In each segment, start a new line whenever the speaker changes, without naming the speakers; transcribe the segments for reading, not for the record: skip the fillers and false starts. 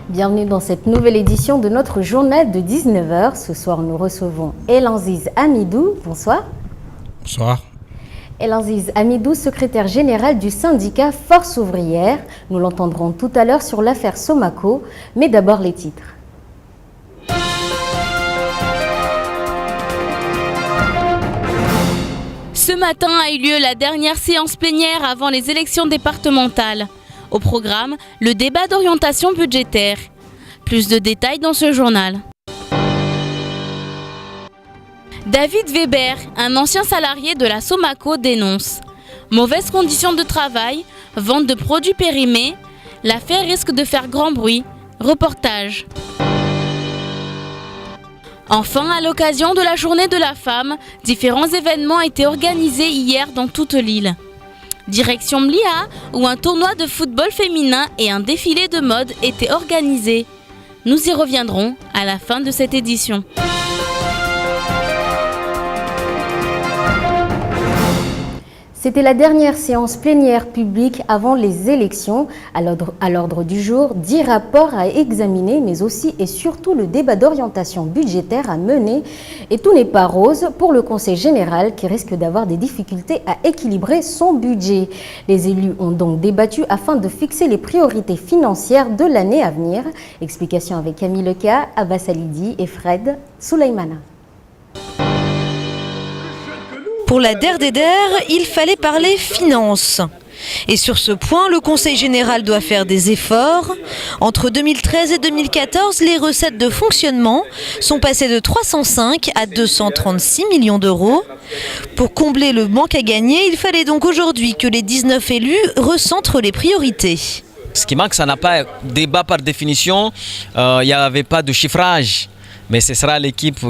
Bienvenue dans cette nouvelle édition de notre journal de 19h. Ce soir, nous recevons Elanziz Hamidou. Bonsoir.
Bonsoir.
Elanziz Hamidou, secrétaire général du syndicat Force ouvrière. Nous l'entendrons tout à l'heure sur l'affaire Somaco, mais d'abord les titres.
Ce matin a eu lieu la dernière séance plénière avant les élections départementales. Au programme, le débat d'orientation budgétaire. Plus de détails dans ce journal. David Weber, un ancien salarié de la Somaco, dénonce mauvaises conditions de travail, vente de produits périmés, l'affaire risque de faire grand bruit. Reportage. Enfin, à l'occasion de la journée de la femme, différents événements étaient organisés hier dans toute l'île. Direction Mlia, où un tournoi de football féminin et un défilé de mode étaient organisés. Nous y reviendrons à la fin de cette édition.
C'était la dernière séance plénière publique avant les élections. À l'ordre du jour, 10 rapports à examiner, mais aussi et surtout le débat d'orientation budgétaire à mener. Et tout n'est pas rose pour le Conseil général qui risque d'avoir des difficultés à équilibrer son budget. Les élus ont donc débattu afin de fixer les priorités financières de l'année à venir. Explication avec Camille Leca, Abbas Alidi et Fred Souleymana.
Pour la DERDEDER, il fallait parler finances. Et sur ce point, le Conseil général doit faire des efforts. Entre 2013 et 2014, les recettes de fonctionnement sont passées de 305 à 236 millions d'euros. Pour combler le manque à gagner, il fallait donc aujourd'hui que les 19 élus recentrent les priorités.
Ce qui manque, ça n'a pas débat par définition, il n'y avait pas de chiffrage. Mais ce sera l'équipe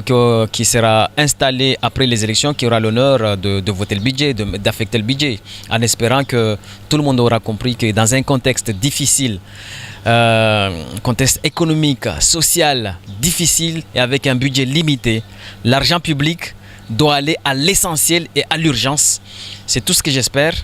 qui sera installée après les élections qui aura l'honneur de voter le budget, d'affecter le budget, en espérant que tout le monde aura compris que dans un contexte difficile, contexte économique, social difficile et avec un budget limité, l'argent public doit aller à l'essentiel et à l'urgence. C'est tout ce que j'espère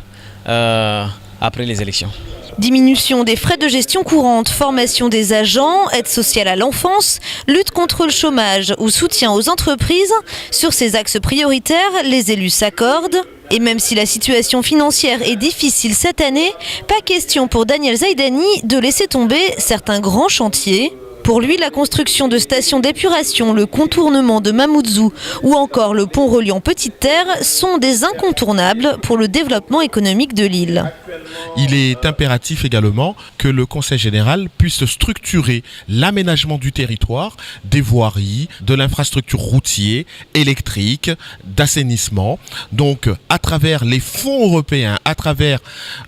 après les élections.
Diminution des frais de gestion courante, formation des agents, aide sociale à l'enfance, lutte contre le chômage ou soutien aux entreprises. Sur ces axes prioritaires, les élus s'accordent. Et même si la situation financière est difficile cette année, pas question pour Daniel Zaidani de laisser tomber certains grands chantiers. Pour lui, la construction de stations d'épuration, le contournement de Mamoudzou ou encore le pont reliant Petite Terre sont des incontournables pour le développement économique de l'île.
Il est impératif également que le Conseil général puisse structurer l'aménagement du territoire, des voiries, de l'infrastructure routière, électrique, d'assainissement. Donc, à travers les fonds européens, à travers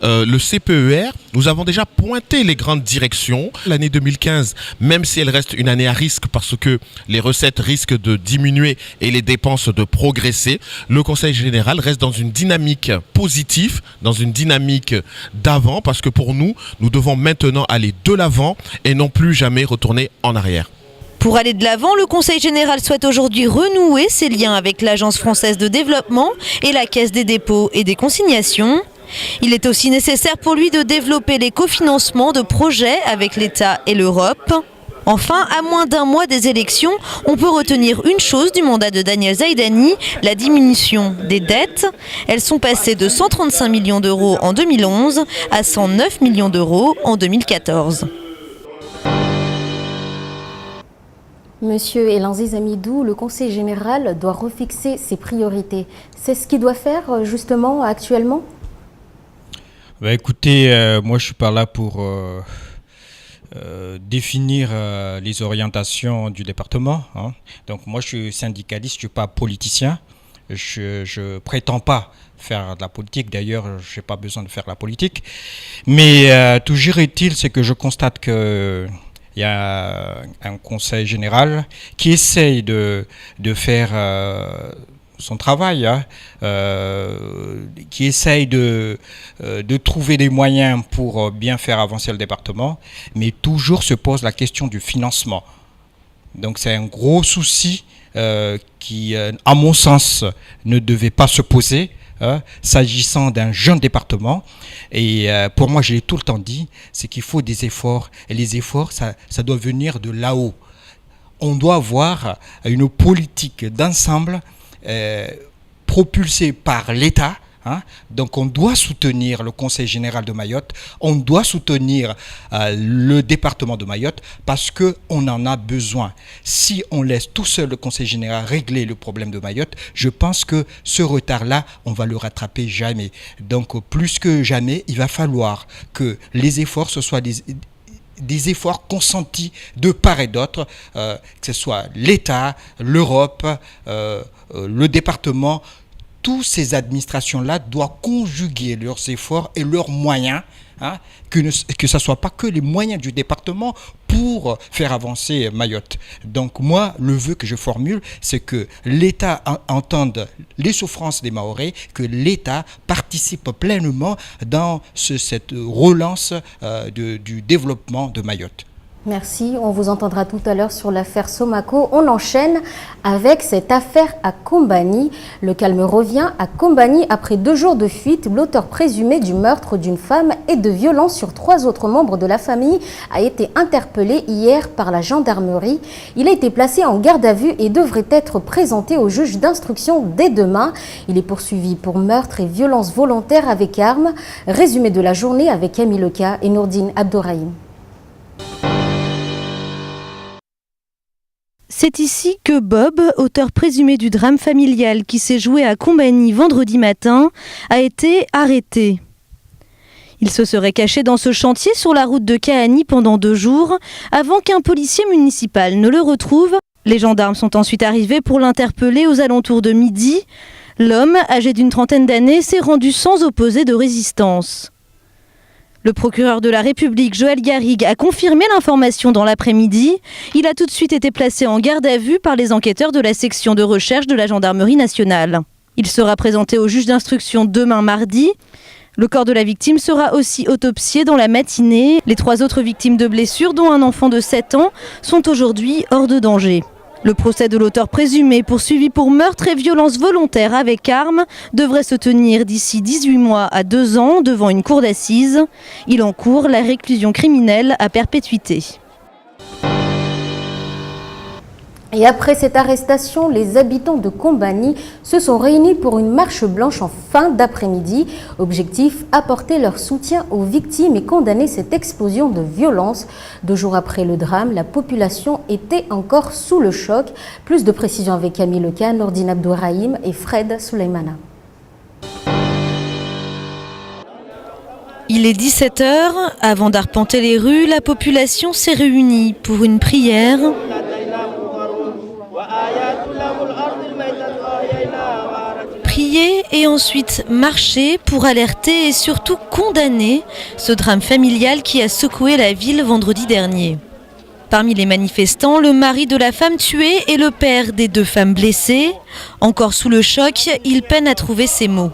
le CPER, nous avons déjà pointé les grandes directions. L'année 2015, même si elle reste une année à risque parce que les recettes risquent de diminuer et les dépenses de progresser, le Conseil général reste dans une dynamique positive, dans une dynamique d'avant, parce que pour nous, nous devons maintenant aller de l'avant et non plus jamais retourner en arrière.
Pour aller de l'avant, le Conseil général souhaite aujourd'hui renouer ses liens avec l'Agence française de développement et la Caisse des dépôts et des consignations. Il est aussi nécessaire pour lui de développer les cofinancements de projets avec l'État et l'Europe. Enfin, à moins d'un mois des élections, on peut retenir une chose du mandat de Daniel Zaidani, la diminution des dettes. Elles sont passées de 135 millions d'euros en 2011 à 109 millions d'euros en 2014.
Monsieur Elanziz Hamidou, le Conseil général doit refixer ses priorités. C'est ce qu'il doit faire justement actuellement ?
Écoutez, moi je suis pas là pour définir les orientations du département. Donc moi je suis syndicaliste, je ne suis pas politicien. Je prétends pas faire de la politique. D'ailleurs, je n'ai pas besoin de faire de la politique. Mais toujours est-il, c'est que je constate que il y a un conseil général qui essaye de faire son travail, hein, qui essaye de trouver des moyens pour bien faire avancer le département, mais toujours se pose la question du financement. Donc c'est un gros souci qui, à mon sens, ne devait pas se poser, s'agissant d'un jeune département. Et pour moi, je l'ai tout le temps dit, c'est qu'il faut des efforts. Et les efforts, ça doit venir de là-haut. On doit avoir une politique d'ensemble propulsée par l'État. Donc on doit soutenir le Conseil général de Mayotte, on doit soutenir le département de Mayotte parce qu'on en a besoin. Si on laisse tout seul le Conseil général régler le problème de Mayotte, je pense que ce retard-là, on va le rattraper jamais. Donc plus que jamais, il va falloir que les efforts, ce soient des efforts consentis de part et d'autre, que ce soit l'État, l'Europe, le département. Toutes ces administrations-là doivent conjuguer leurs efforts et leurs moyens, que ce ne soit pas que les moyens du département pour faire avancer Mayotte. Donc moi, le vœu que je formule, c'est que l'État entende les souffrances des Mahorais, que l'État participe pleinement dans cette relance du développement de Mayotte.
Merci, on vous entendra tout à l'heure sur l'affaire Somako. On enchaîne avec cette affaire à Kombani. Le calme revient à Kombani après 2 jours de fuite. L'auteur présumé du meurtre d'une femme et de violences sur 3 autres membres de la famille a été interpellé hier par la gendarmerie. Il a été placé en garde à vue et devrait être présenté au juge d'instruction dès demain. Il est poursuivi pour meurtre et violences volontaires avec armes. Résumé de la journée avec Camille Leca et Nourdine Abdourahim.
C'est ici que Bob, auteur présumé du drame familial qui s'est joué à Kombani vendredi matin, a été arrêté. Il se serait caché dans ce chantier sur la route de Kahani pendant 2 jours, avant qu'un policier municipal ne le retrouve. Les gendarmes sont ensuite arrivés pour l'interpeller aux alentours de midi. L'homme, âgé d'une 30aine d'années, s'est rendu sans opposer de résistance. Le procureur de la République, Joël Garrigue, a confirmé l'information dans l'après-midi. Il a tout de suite été placé en garde à vue par les enquêteurs de la section de recherche de la gendarmerie nationale. Il sera présenté au juge d'instruction demain mardi. Le corps de la victime sera aussi autopsié dans la matinée. Les 3 autres victimes de blessures, dont un enfant de 7 ans, sont aujourd'hui hors de danger. Le procès de l'auteur présumé poursuivi pour meurtre et violence volontaire avec armes devrait se tenir d'ici 18 mois à 2 ans devant une cour d'assises. Il encourt la réclusion criminelle à perpétuité.
Et après cette arrestation, les habitants de Kombani se sont réunis pour une marche blanche en fin d'après-midi. Objectif, apporter leur soutien aux victimes et condamner cette explosion de violence. 2 jours après le drame, la population était encore sous le choc. Plus de précisions avec Camille Leca, Nourdine Abdourahim et Fred Souleymana.
Il est 17h. Avant d'arpenter les rues, la population s'est réunie pour une prière. Prier et ensuite marcher pour alerter et surtout condamner ce drame familial qui a secoué la ville vendredi dernier. Parmi les manifestants, le mari de la femme tuée et le père des 2 femmes blessées. Encore sous le choc, il peine à trouver ses mots.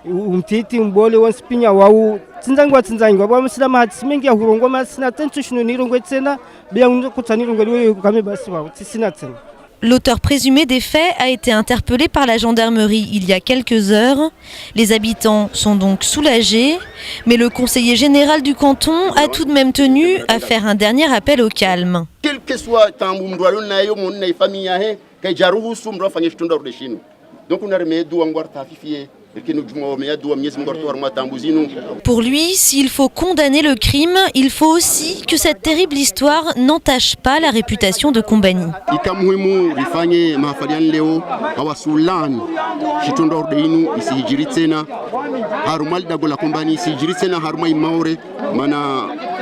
umtiti mbole wansipinya wau tsinzangwa tsinzangwa bwa musila mahati mengi ya hurongwa masina tentu shino nirongwe tsena bya kutsanirongwe liwe kame basi wa tsina tsena.
L'auteur présumé des faits a été interpellé par la gendarmerie il y a quelques heures. Les habitants sont donc soulagés, mais le conseiller général du canton a tout de même tenu à faire un dernier appel au calme.
Quel que soit famille, donc on a remis
Pour lui, s'il faut condamner le crime, il faut aussi que cette terrible histoire n'entache pas la réputation de Kombani.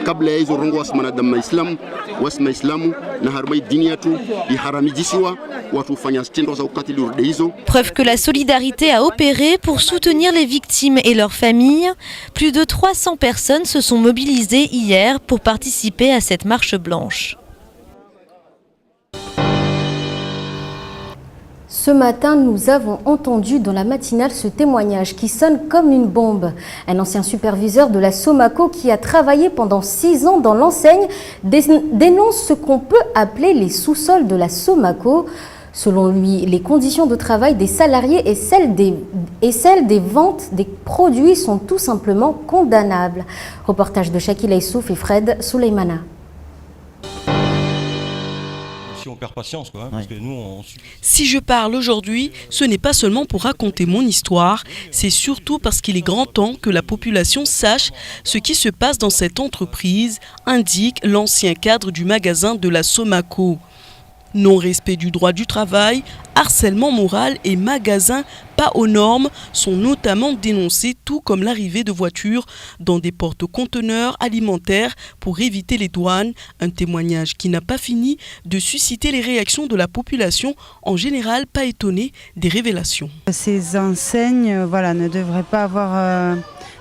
kabla ya hizo rongo wasmana dama Islamu wasma Islamu na harmai dini yetu iharamijisiwa watu ufanya tendo za ukatili urudi hizo.
Preuve que la solidarité a opéré pour soutenir les victimes et leurs familles. Plus de 300 personnes se sont mobilisées hier pour participer à cette marche blanche.
Ce matin, nous avons entendu dans la matinale ce témoignage qui sonne comme une bombe. Un ancien superviseur de la Somaco qui a travaillé pendant 6 ans dans l'enseigne dénonce ce qu'on peut appeler les sous-sols de la Somaco. Selon lui, les conditions de travail des salariés et celles des ventes des produits sont tout simplement condamnables. Reportage de Shakila Issouf et Fred Souleymana.
Si on perd patience, quoi, parce que nous,
Si je parle aujourd'hui, ce n'est pas seulement pour raconter mon histoire, c'est surtout parce qu'il est grand temps que la population sache ce qui se passe dans cette entreprise, indique l'ancien cadre du magasin de la Somaco. Non-respect du droit du travail, harcèlement moral et magasins pas aux normes sont notamment dénoncés, tout comme l'arrivée de voitures dans des porte-conteneurs alimentaires pour éviter les douanes, un témoignage qui n'a pas fini de susciter les réactions de la population, en général pas étonnée des révélations.
Ces enseignes ne devraient pas avoir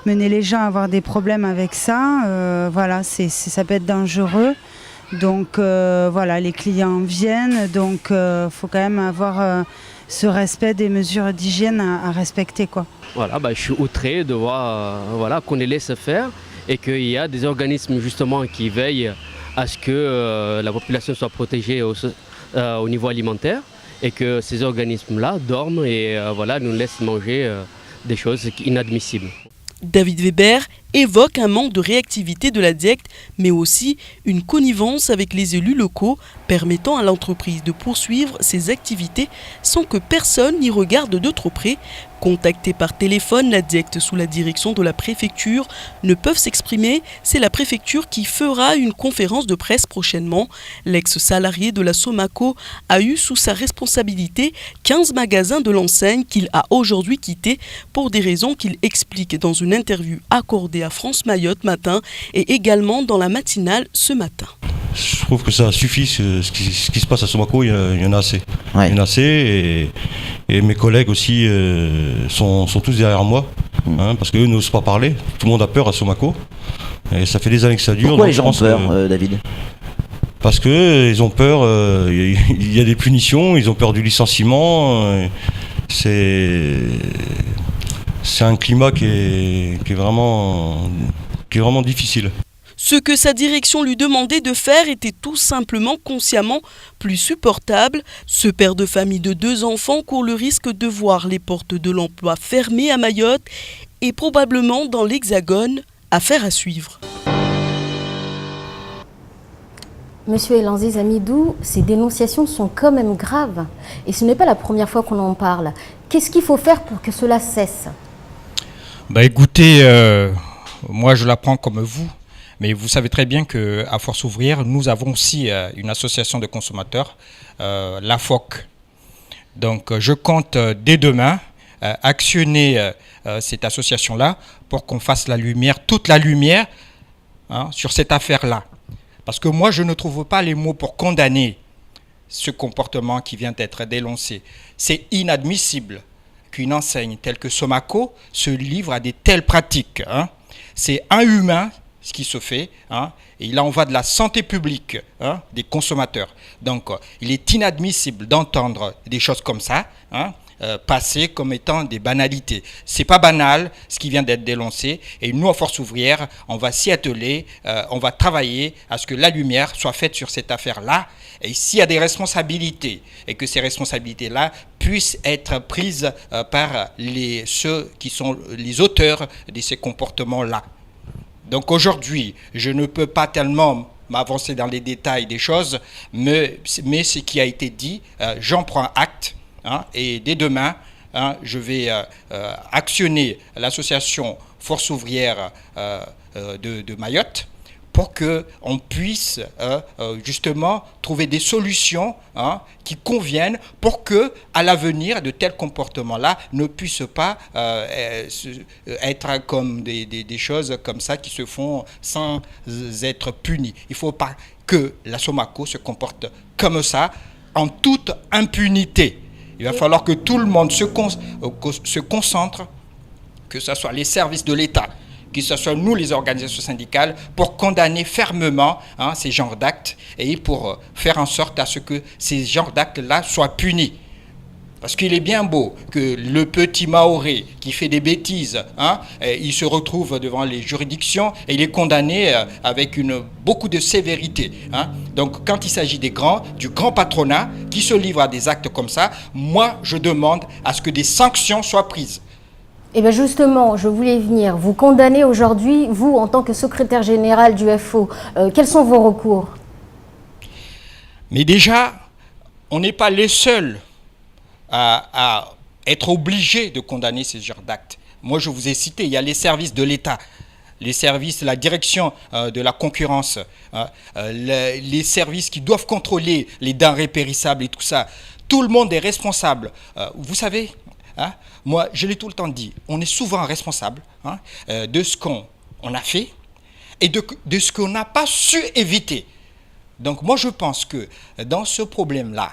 mené les gens à avoir des problèmes avec ça, ça peut être dangereux. Donc les clients viennent, donc faut quand même avoir ce respect des mesures d'hygiène à respecter, quoi.
Je suis outré de voir qu'on les laisse faire et qu'il y a des organismes justement qui veillent à ce que la population soit protégée au niveau alimentaire et que ces organismes-là dorment et nous laissent manger des choses inadmissibles.
David Weber évoque un manque de réactivité de la DIECT, mais aussi une connivence avec les élus locaux permettant à l'entreprise de poursuivre ses activités sans que personne n'y regarde de trop près. Contactés par téléphone, la DIECT sous la direction de la préfecture ne peuvent s'exprimer. C'est la préfecture qui fera une conférence de presse prochainement. L'ex-salarié de la Somaco a eu sous sa responsabilité 15 magasins de l'enseigne qu'il a aujourd'hui quittés pour des raisons qu'il explique dans une interview accordée à France Mayotte Matin et également dans la matinale ce matin.
Je trouve que ça suffit, ce qui se passe à Somaco, il y en a assez. Ouais. Il y en a assez et mes collègues aussi sont tous derrière moi, parce qu'eux n'osent pas parler. Tout le monde a peur à Somaco et ça fait des années que ça dure.
Pourquoi les gens ont peur, David ?
Parce qu'ils ont peur, il y a des punitions, ils ont peur du licenciement. C'est un climat qui est vraiment difficile.
Ce que sa direction lui demandait de faire était tout simplement consciemment plus supportable. Ce père de famille de 2 enfants court le risque de voir les portes de l'emploi fermées à Mayotte et probablement dans l'Hexagone. Affaire à suivre.
Monsieur Elanziz Amidou, ces dénonciations sont quand même graves et ce n'est pas la première fois qu'on en parle. Qu'est-ce qu'il faut faire pour que cela cesse ?
Écoutez, moi je la prends comme vous. Mais vous savez très bien qu'à Force Ouvrière, nous avons aussi une association de consommateurs, la FOC. Donc je compte dès demain actionner cette association-là pour qu'on fasse la lumière, toute la lumière sur cette affaire-là. Parce que moi, je ne trouve pas les mots pour condamner ce comportement qui vient d'être dénoncé. C'est inadmissible qu'une enseigne telle que Somaco se livre à de telles pratiques. C'est inhumain ce qui se fait, et il en va de la santé publique des consommateurs. Donc, il est inadmissible d'entendre des choses comme ça, passer comme étant des banalités. C'est pas banal ce qui vient d'être dénoncé, et nous, en Force Ouvrière, on va s'y atteler, on va travailler à ce que la lumière soit faite sur cette affaire-là, et s'il y a des responsabilités, et que ces responsabilités-là puissent être prises par ceux qui sont les auteurs de ces comportements-là. Donc aujourd'hui, je ne peux pas tellement m'avancer dans les détails des choses, mais ce qui a été dit, j'en prends acte, et dès demain, je vais actionner l'association Force Ouvrière de Mayotte pour qu'on puisse justement trouver des solutions qui conviennent pour que à l'avenir de tels comportements-là ne puissent pas être comme des choses comme ça qui se font sans être punis. Il ne faut pas que la SOMACO se comporte comme ça en toute impunité. Il va falloir que tout le monde se concentre, que ce soit les services de l'État, que ce soit nous, les organisations syndicales, pour condamner fermement ces genres d'actes et pour faire en sorte à ce que ces genres d'actes-là soient punis. Parce qu'il est bien beau que le petit Maoré qui fait des bêtises, il se retrouve devant les juridictions et il est condamné avec beaucoup de sévérité. Donc quand il s'agit du grand patronat qui se livre à des actes comme ça, moi je demande à ce que des sanctions soient prises.
Eh bien justement, je voulais venir. Vous condamnez aujourd'hui, vous, en tant que secrétaire général du FO, quels sont vos recours?
Mais déjà, on n'est pas les seuls à être obligés de condamner ce genre d'actes. Moi, je vous ai cité, il y a les services de l'État, les services, la direction de la concurrence, les services qui doivent contrôler les denrées périssables et tout ça. Tout le monde est responsable. Vous savez, moi, je l'ai tout le temps dit, on est souvent responsable de ce qu'on a fait et de ce qu'on n'a pas su éviter. Donc moi, je pense que dans ce problème-là,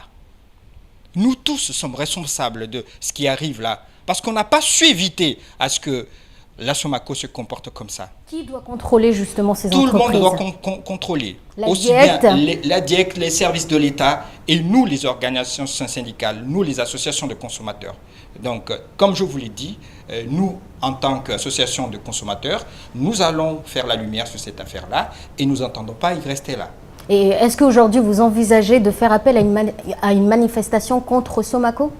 nous tous sommes responsables de ce qui arrive là, parce qu'on n'a pas su éviter à ce que la SOMACO se comporte comme ça.
Qui doit contrôler justement ces
entreprises?
Tout
le monde doit contrôler.
Aussi bien
la DIEC, les services de l'État et nous, les organisations syndicales, nous, les associations de consommateurs. Donc, comme je vous l'ai dit, nous, en tant qu'association de consommateurs, nous allons faire la lumière sur cette affaire-là et nous n'entendons pas y rester là.
Et est-ce qu'aujourd'hui, vous envisagez de faire appel à une manifestation contre SOMACO?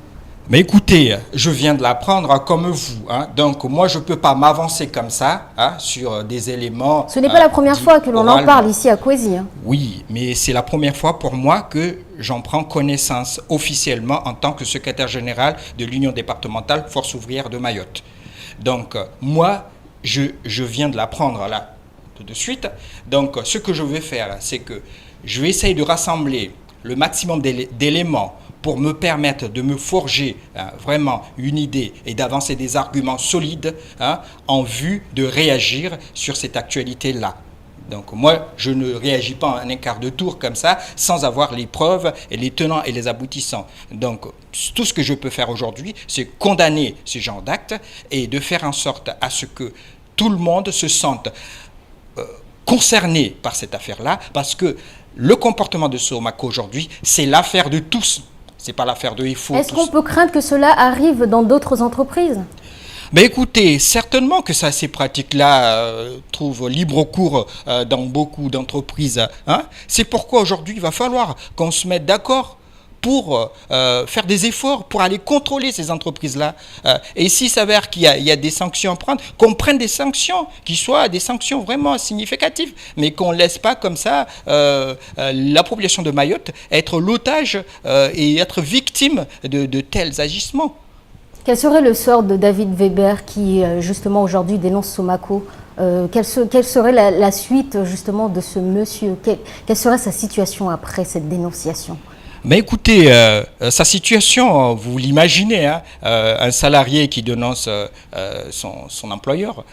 Mais écoutez, je viens de l'apprendre comme vous. Donc moi, je ne peux pas m'avancer comme ça sur des éléments...
Ce n'est pas la première fois que l'on en parle ici à Kwezi.
Oui, mais c'est la première fois pour moi que j'en prends connaissance officiellement en tant que secrétaire général de l'Union départementale Force ouvrière de Mayotte. Donc moi, je viens de l'apprendre là, tout de suite. Donc ce que je vais faire, c'est que je vais essayer de rassembler le maximum d'éléments pour me permettre de me forger vraiment une idée et d'avancer des arguments solides en vue de réagir sur cette actualité-là. Donc moi, je ne réagis pas en un quart de tour comme ça, sans avoir les preuves et les tenants et les aboutissants. Donc tout ce que je peux faire aujourd'hui, c'est condamner ce genre d'actes et de faire en sorte à ce que tout le monde se sente concerné par cette affaire-là, parce que le comportement de SOMACO aujourd'hui, c'est l'affaire de tous. C'est pas l'affaire de FO.
Est-ce qu'on peut craindre que cela arrive dans d'autres entreprises?
Ben écoutez, certainement que ces pratiques-là trouvent libre cours dans beaucoup d'entreprises. C'est pourquoi aujourd'hui, il va falloir qu'on se mette d'accord pour faire des efforts, pour aller contrôler ces entreprises-là. Et s'il s'avère qu'il y a des sanctions à prendre, qu'on prenne des sanctions, qui soient des sanctions vraiment significatives, mais qu'on ne laisse pas comme ça la population de Mayotte être l'otage et être victime de tels agissements.
Quel serait le sort de David Weber qui, justement, aujourd'hui dénonce SOMACO? Quelle serait la suite, justement, de ce monsieur? Quelle serait sa situation après cette dénonciation?
Mais écoutez, sa situation, vous l'imaginez, un salarié qui dénonce son employeur,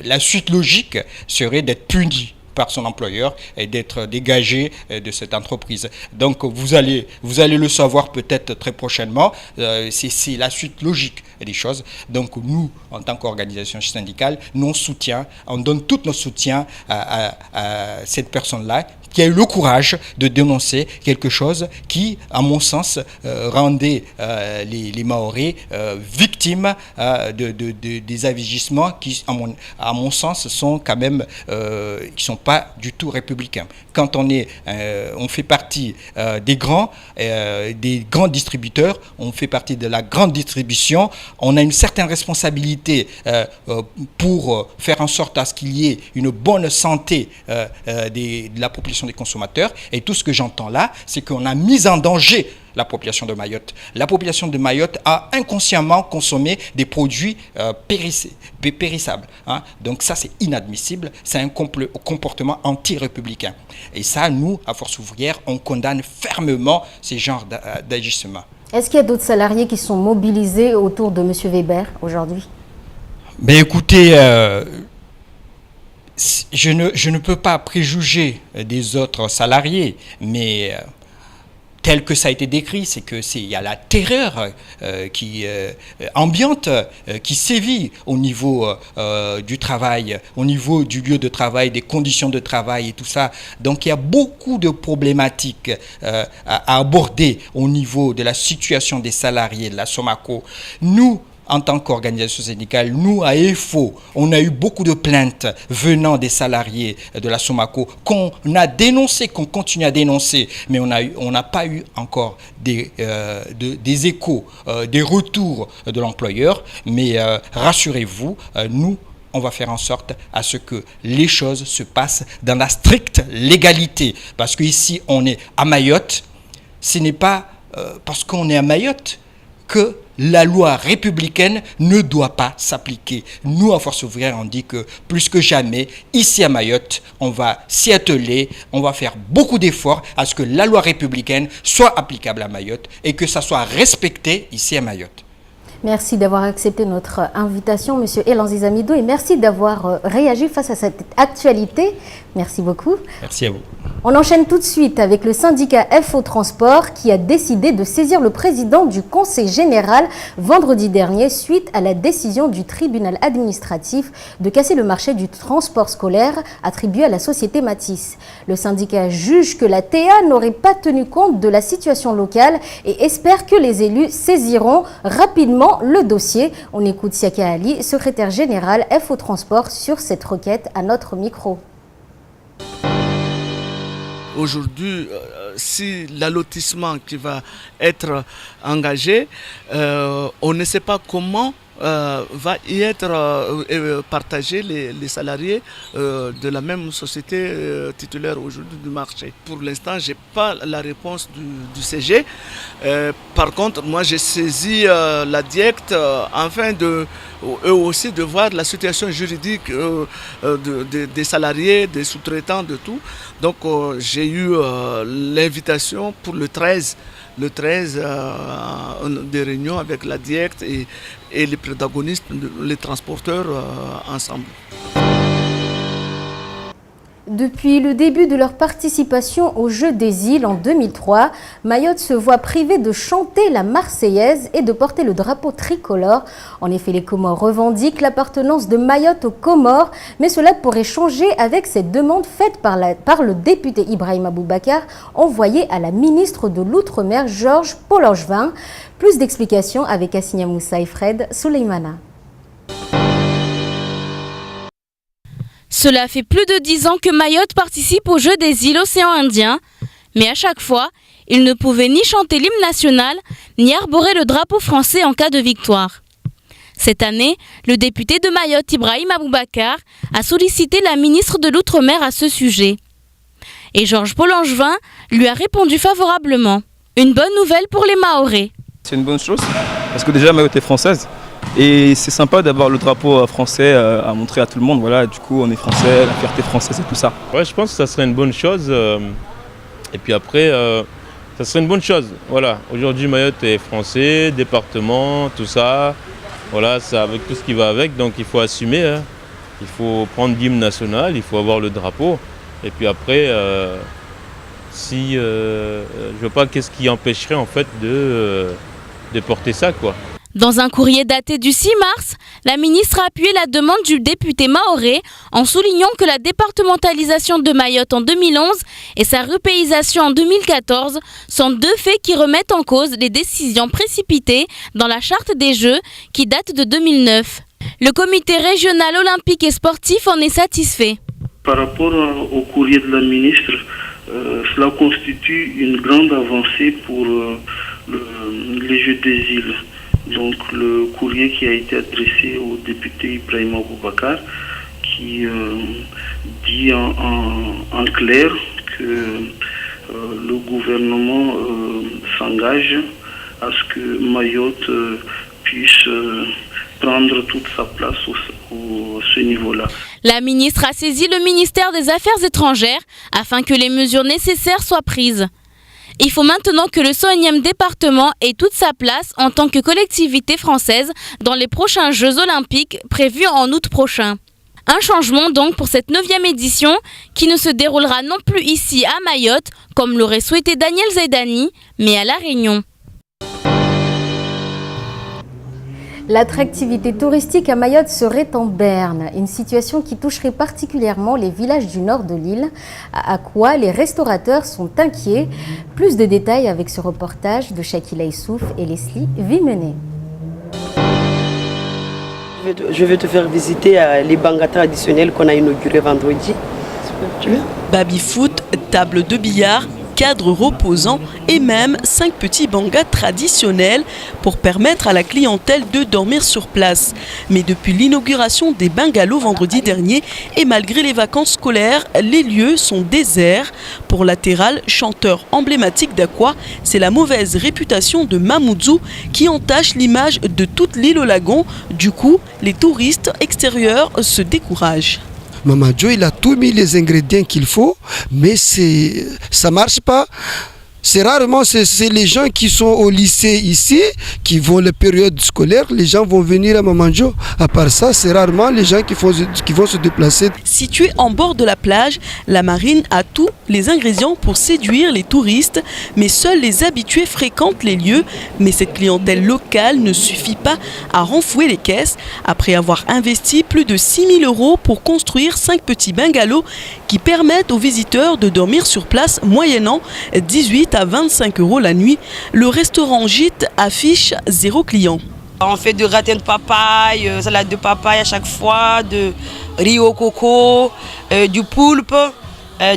la suite logique serait d'être puni par son employeur et d'être dégagé de cette entreprise. Donc vous allez le savoir peut-être très prochainement, c'est la suite logique des choses. Donc nous, en tant qu'organisation syndicale, on donne tout notre soutien à cette personne-là qui a eu le courage de dénoncer quelque chose qui, à mon sens, rendait les Maorés victimes des agissements qui, à mon sens, sont quand même, qui sont pas du tout républicains. Quand on fait partie des grands distributeurs, on fait partie de la grande distribution, on a une certaine responsabilité pour faire en sorte à ce qu'il y ait une bonne santé de la population des consommateurs, et tout ce que j'entends là, c'est qu'on a mis en danger la population de Mayotte. La population de Mayotte a inconsciemment consommé des produits périssables. Hein. Donc ça, c'est inadmissible. C'est un comportement anti-républicain. Et ça, nous, à Force ouvrière, on condamne fermement ces genres d'agissements.
Est-ce qu'il y a d'autres salariés qui sont mobilisés autour de M. Weber aujourd'hui?
Ben écoutez, je ne peux pas préjuger des autres salariés, mais tel que ça a été décrit, c'est que il y a la terreur qui ambiante, qui sévit au niveau du travail, au niveau du lieu de travail, des conditions de travail et tout ça. Donc il y a beaucoup de problématiques à aborder au niveau de la situation des salariés de la SOMACO. Nous, en tant qu'organisation syndicale, nous, à EFO, on a eu beaucoup de plaintes venant des salariés de la SOMACO qu'on a dénoncé, qu'on continue à dénoncer, mais on n'a pas eu encore des échos, des retours de l'employeur. Mais rassurez-vous, nous, on va faire en sorte à ce que les choses se passent dans la stricte légalité. Parce qu'ici, on est à Mayotte. Ce n'est pas parce qu'on est à Mayotte que la loi républicaine ne doit pas s'appliquer. Nous, à Force ouvrière, on dit que plus que jamais, ici à Mayotte, on va s'y atteler, on va faire beaucoup d'efforts à ce que la loi républicaine soit applicable à Mayotte et que ça soit respecté ici à Mayotte.
Merci d'avoir accepté notre invitation, M. Elan Zizamidou, et merci d'avoir réagi face à cette actualité. Merci beaucoup.
Merci à vous.
On enchaîne tout de suite avec le syndicat FO Transport qui a décidé de saisir le président du Conseil général vendredi dernier suite à la décision du tribunal administratif de casser le marché du transport scolaire attribué à la société Matisse. Le syndicat juge que la TA n'aurait pas tenu compte de la situation locale et espère que les élus saisiront rapidement le dossier. On écoute Siaka Ali, secrétaire général FO Transport, sur cette requête à notre micro.
Aujourd'hui, si l'allotissement qui va être engagé, on ne sait pas comment va y être partagé les salariés de la même société titulaire aujourd'hui du marché. Pour l'instant, je n'ai pas la réponse du CG. Par contre, moi j'ai saisi la DIECT afin de eux aussi de voir la situation juridique des salariés, des sous-traitants, de tout. Donc j'ai eu l'invitation pour le 13 des réunions avec la DIECT et les protagonistes, les transporteurs ensemble.
Depuis le début de leur participation aux Jeux des îles en 2003, Mayotte se voit privée de chanter la Marseillaise et de porter le drapeau tricolore. En effet, les Comores revendiquent l'appartenance de Mayotte aux Comores, mais cela pourrait changer avec cette demande faite par le député Ibrahim Aboubakar, envoyé à la ministre de l'Outre-mer, Georges Polangevin. Plus d'explications avec Assigna Moussa et Fred Souleymana.
Cela fait plus de 10 ans que Mayotte participe aux Jeux des îles Océan Indien, mais à chaque fois, il ne pouvait ni chanter l'hymne national, ni arborer le drapeau français en cas de victoire. Cette année, le député de Mayotte, Ibrahim Aboubakar, a sollicité la ministre de l'Outre-mer à ce sujet. Et Georges Polangevin lui a répondu favorablement. Une bonne nouvelle pour les Mahorais.
C'est une bonne chose, parce que déjà Mayotte est française. Et c'est sympa d'avoir le drapeau français à montrer à tout le monde. Voilà, du coup, on est français, la fierté française et tout ça.
Ouais, je pense que ça serait une bonne chose. Et puis après, ça serait une bonne chose. Voilà, aujourd'hui, Mayotte est français, département, tout ça. Voilà, c'est avec tout ce qui va avec, donc il faut assumer. Hein. Il faut prendre l'hymne national, il faut avoir le drapeau. Et puis après, si je vois pas qu'est-ce qui empêcherait en fait de porter ça, quoi.
Dans un courrier daté du 6 mars, la ministre a appuyé la demande du député mahorais en soulignant que la départementalisation de Mayotte en 2011 et sa repaysation en 2014 sont deux faits qui remettent en cause les décisions précipitées dans la charte des Jeux qui date de 2009. Le comité régional olympique et sportif en est satisfait.
Par rapport au courrier de la ministre, cela constitue une grande avancée pour les Jeux des îles. Donc le courrier qui a été adressé au député Ibrahim Aboubakar qui dit en clair que le gouvernement s'engage à ce que Mayotte puisse prendre toute sa place à ce niveau-là.
La ministre a saisi le ministère des Affaires étrangères afin que les mesures nécessaires soient prises. Il faut maintenant que le 101e département ait toute sa place en tant que collectivité française dans les prochains Jeux olympiques prévus en août prochain. Un changement donc pour cette 9e édition qui ne se déroulera non plus ici à Mayotte comme l'aurait souhaité Daniel Zaidani, mais à La Réunion.
L'attractivité touristique à Mayotte serait en berne, une situation qui toucherait particulièrement les villages du nord de l'île, à quoi les restaurateurs sont inquiets. Plus de détails avec ce reportage de Shakila Issouf et Leslie Vimenet.
Je vais te faire visiter les bangas traditionnels qu'on a inaugurés vendredi.
Baby-foot, table de billard, cadre reposant et même 5 petits bangas traditionnels pour permettre à la clientèle de dormir sur place. Mais depuis l'inauguration des bungalows vendredi dernier et malgré les vacances scolaires, les lieux sont déserts. Pour Latéral, chanteur emblématique d'Aqua, c'est la mauvaise réputation de Mamoudzou qui entache l'image de toute l'île au lagon. Du coup, les touristes extérieurs se découragent.
Maman Joe, il a tout mis les ingrédients qu'il faut, mais ça marche pas. C'est rarement c'est les gens qui sont au lycée ici, qui vont les périodes scolaires, les gens vont venir à Maman Joe. À part ça, c'est rarement les gens qui vont se déplacer.
Située en bord de la plage, la marine a tous les ingrédients pour séduire les touristes, mais seuls les habitués fréquentent les lieux. Mais cette clientèle locale ne suffit pas à renflouer les caisses. Après avoir investi plus de 6 000 € pour construire 5 petits bungalows qui permettent aux visiteurs de dormir sur place moyennant 18 à 25 € la nuit, le restaurant Gîte affiche 0 client.
On fait de gratin de papaye, salade de papaye à chaque fois, de riz au coco, du poulpe,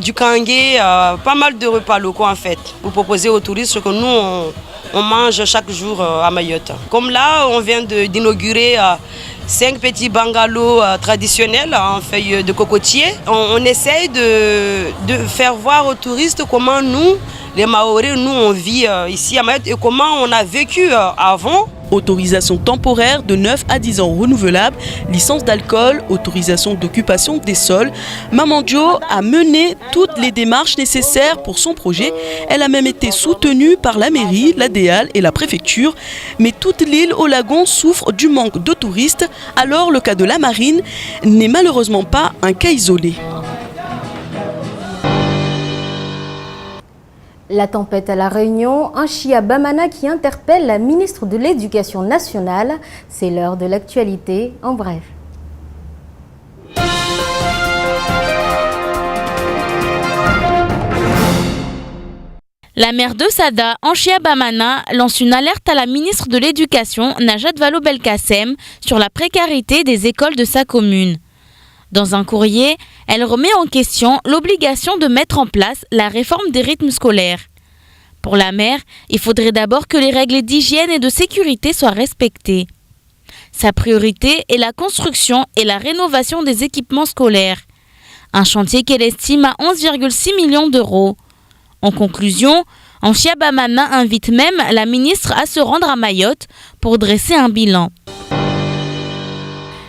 du kangué, pas mal de repas locaux en fait, pour proposer aux touristes ce que nous on mange chaque jour à Mayotte. Comme là, on vient d'inaugurer 5 petits bungalows traditionnels en feuilles de cocotier. On essaye de faire voir aux touristes comment nous, les Maoris, nous on vit ici à Mayotte et comment on a vécu avant.
Autorisation temporaire de 9 à 10 ans renouvelable, licence d'alcool, autorisation d'occupation des sols. Maman Joe a mené toutes les démarches nécessaires pour son projet. Elle a même été soutenue par la mairie, l'ADEAL et la préfecture. Mais toute l'île au lagon souffre du manque de touristes. Alors le cas de la marine n'est malheureusement pas un cas isolé.
La tempête à La Réunion, un Chia Bamana qui interpelle la ministre de l'Éducation nationale. C'est l'heure de l'actualité en bref.
La maire de Sada, Anchia Bamana, lance une alerte à la ministre de l'Éducation, Najat Vallaud-Belkacem, sur la précarité des écoles de sa commune. Dans un courrier, elle remet en question l'obligation de mettre en place la réforme des rythmes scolaires. Pour la maire, il faudrait d'abord que les règles d'hygiène et de sécurité soient respectées. Sa priorité est la construction et la rénovation des équipements scolaires. Un chantier qu'elle estime à 11,6 millions d'euros. En conclusion, Anchia Bamana invite même la ministre à se rendre à Mayotte pour dresser un bilan.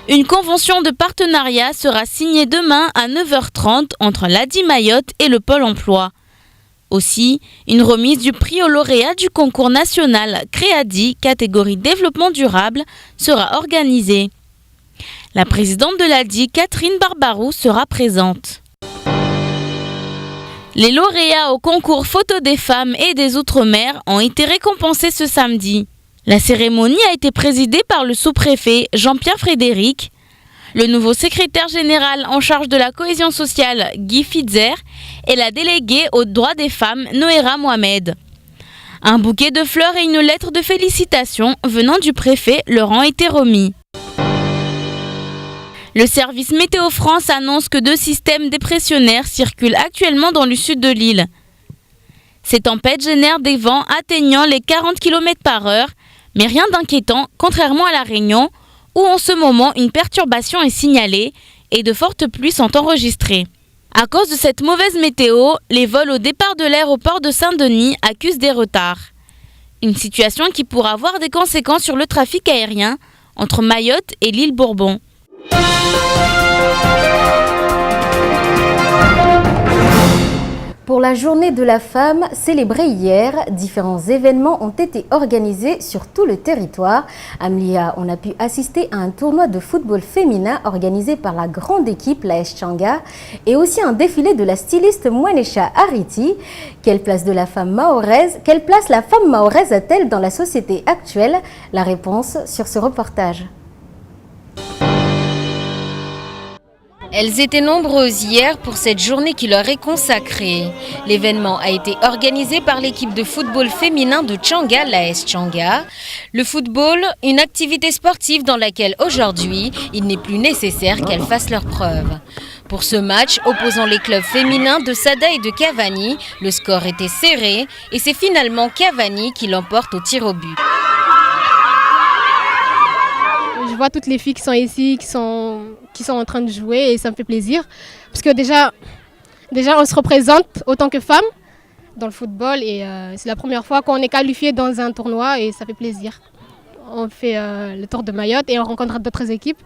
Une convention de partenariat sera signée demain à 9h30 entre l'ADI Mayotte et le Pôle emploi. Aussi, une remise du prix au lauréat du concours national Créadi, catégorie développement durable, sera organisée. La présidente de l'ADI, Catherine Barbarou, sera présente. Les lauréats au concours Photo des femmes et des Outre-mer ont été récompensés ce samedi. La cérémonie a été présidée par le sous-préfet Jean-Pierre Frédéric, le nouveau secrétaire général en charge de la cohésion sociale Guy Fitzer et la déléguée aux droits des femmes Noéra Mohamed. Un bouquet de fleurs et une lettre de félicitations venant du préfet leur ont été remis. Le service Météo France annonce que 2 systèmes dépressionnaires circulent actuellement dans le sud de l'île. Ces tempêtes génèrent des vents atteignant les 40 km/h, mais rien d'inquiétant, contrairement à La Réunion, où en ce moment une perturbation est signalée et de fortes pluies sont enregistrées. À cause de cette mauvaise météo, les vols au départ de l'aéroport de Saint-Denis accusent des retards. Une situation qui pourra avoir des conséquences sur le trafic aérien entre Mayotte et l'île Bourbon.
Pour la journée de la femme célébrée hier, différents événements ont été organisés sur tout le territoire. À Mlia, on a pu assister à un tournoi de football féminin organisé par la grande équipe l'AS Tchanga et aussi un défilé de la styliste Mouanesha Ariti. Quelle place la femme mahoraise a-t-elle dans la société actuelle? La réponse sur ce reportage.
Elles étaient nombreuses hier pour cette journée qui leur est consacrée. L'événement a été organisé par l'équipe de football féminin de Tchanga, l'AS Tchanga. Le football, une activité sportive dans laquelle aujourd'hui, il n'est plus nécessaire qu'elles fassent leurs preuves. Pour ce match opposant les clubs féminins de Sada et de Cavani, le score était serré et c'est finalement Cavani qui l'emporte au tir au but.
Je vois toutes les filles qui sont ici, qui sont en train de jouer et ça me fait plaisir. Parce que déjà on se représente autant que femmes dans le football et c'est la première fois qu'on est qualifié dans un tournoi et ça fait plaisir. On fait le tour de Mayotte et on rencontre d'autres équipes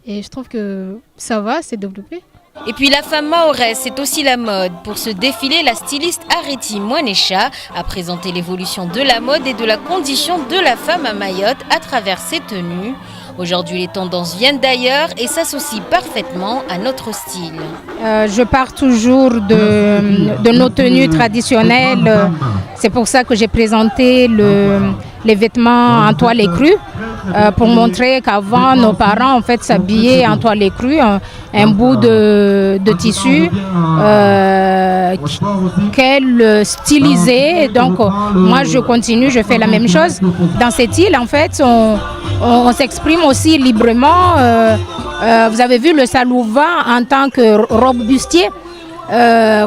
et je trouve que ça va, c'est développé.
Et puis la femme mahoraise, c'est aussi la mode. Pour ce défilé, la styliste Ariti Mouanesha a présenté l'évolution de la mode et de la condition de la femme à Mayotte à travers ses tenues. Aujourd'hui, les tendances viennent d'ailleurs et s'associent parfaitement à notre style.
Je pars toujours de nos tenues traditionnelles. C'est pour ça que j'ai présenté les vêtements en toile écrue pour montrer qu'avant, nos parents en fait, s'habillaient en toile écrue, un bout de tissu qu'elle stylisait. Donc, moi, je continue, je fais la même chose. Dans cette île, en fait, on s'exprime aussi librement. Vous avez vu le salouva en tant que robe bustier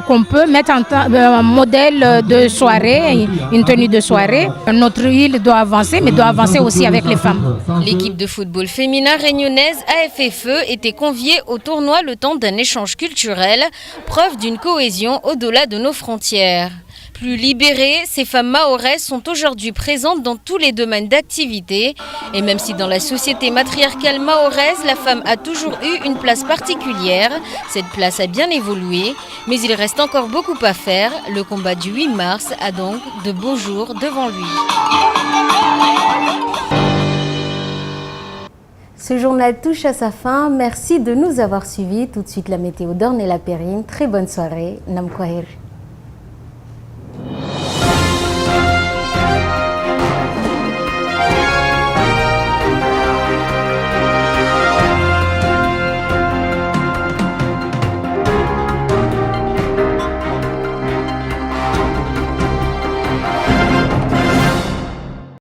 qu'on peut mettre en modèle de soirée, une tenue de soirée. Notre île doit avancer, mais doit avancer aussi avec les femmes.
L'équipe de football féminin réunionnaise AFFE était conviée au tournoi le temps d'un échange culturel, preuve d'une cohésion au-delà de nos frontières. Plus libérées, ces femmes mahoraises sont aujourd'hui présentes dans tous les domaines d'activité. Et même si dans la société matriarcale mahoraise, la femme a toujours eu une place particulière, cette place a bien évolué. Mais il reste encore beaucoup à faire. Le combat du 8 mars a donc de beaux jours devant lui.
Ce journal touche à sa fin. Merci de nous avoir suivis. Tout de suite, la météo d'Orne et la Périne. Très bonne soirée. Namkwahir.